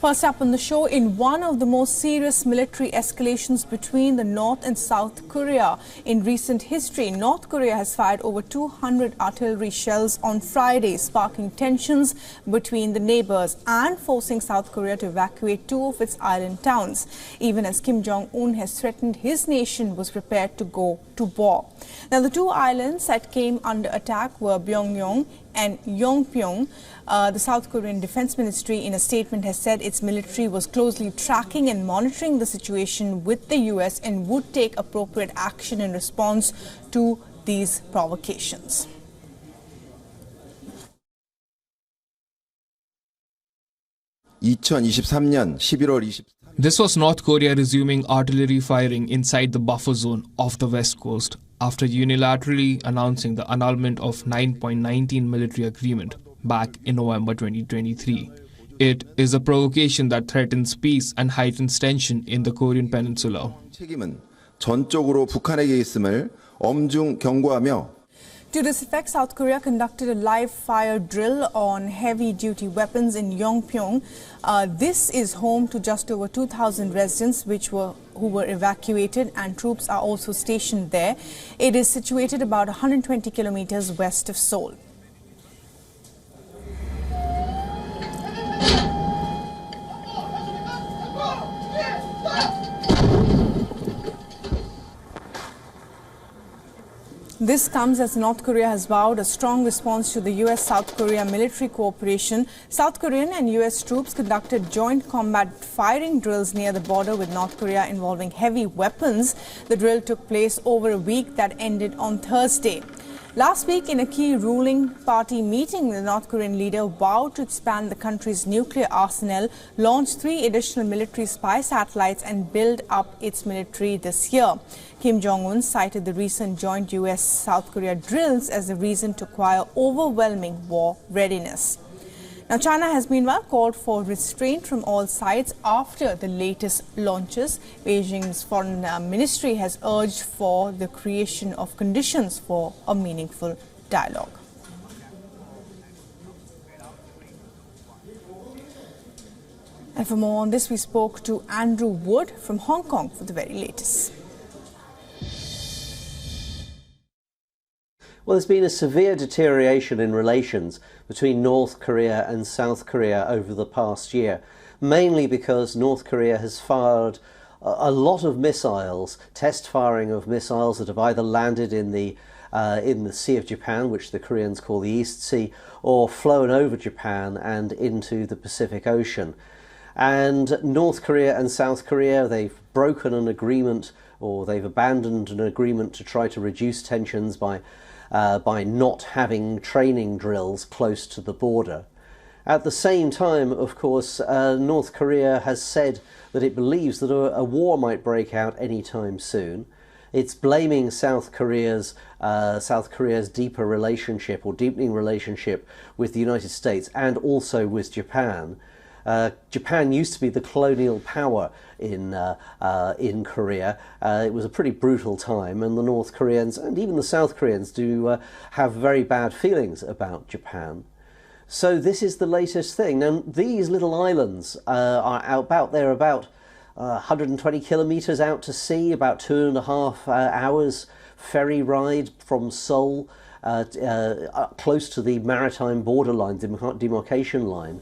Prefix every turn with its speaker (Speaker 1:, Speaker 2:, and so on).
Speaker 1: First up on the show, in one of the most serious military escalations between the North and South Korea in recent history, North Korea has fired over 200 artillery shells on Friday, sparking tensions between the neighbours and forcing South Korea to evacuate two of its island towns, even as Kim Jong-un has threatened his nation was prepared to go to war. Now, the two islands that came under attack were Pyongyang and Yongpyong. The South Korean Defense Ministry in a statement has said its military was closely tracking and monitoring the situation with the US and would take appropriate action in response to these provocations.
Speaker 2: This was North Korea resuming artillery firing inside the buffer zone of the West Coast after unilaterally announcing the annulment of 9.19 military agreement back in November 2023. It is a provocation that threatens peace and heightens tension in the Korean peninsula.
Speaker 1: To this effect, South Korea conducted a live-fire drill on heavy-duty weapons in Yongpyong. This is home to just over 2,000 residents who were evacuated, and troops are also stationed there. It is situated about 120 kilometers west of Seoul. This comes as North Korea has vowed a strong response to the US-South Korea military cooperation. South Korean and US troops conducted joint combat firing drills near the border with North Korea involving heavy weapons. The drill took place over a week that ended on Thursday. Last week, in a key ruling party meeting, the North Korean leader vowed to expand the country's nuclear arsenal, launch 3 additional military spy satellites and build up its military this year. Kim Jong-un cited the recent joint US-South Korea drills as a reason to acquire overwhelming war readiness. Now, China has meanwhile called for restraint from all sides after the latest launches. Beijing's foreign ministry has urged for the creation of conditions for a meaningful dialogue. And for more on this, we spoke to Andrew Wood from Hong Kong for the very latest.
Speaker 3: Well, there's been a severe deterioration in relations between North Korea and South Korea over the past year, mainly because North Korea has fired a lot of missiles, test firing of missiles that have either landed in the Sea of Japan, which the Koreans call the East Sea, or flown over Japan and into the Pacific Ocean. And North Korea and South Korea, they've broken an agreement, or they've abandoned an agreement to try to reduce tensions by not having training drills close to the border. At the same time, of course, North Korea has said that it believes that a war might break out anytime soon. It's blaming South Korea's deeper relationship or deepening relationship with the United States and also with Japan. Japan used to be the colonial power in Korea. It was a pretty brutal time, and the North Koreans and even the South Koreans do have very bad feelings about Japan. So this is the latest thing. Now, these little islands are about 120 kilometers out to sea, about 2.5 hours ferry ride from Seoul, close to the maritime borderline, demarcation line.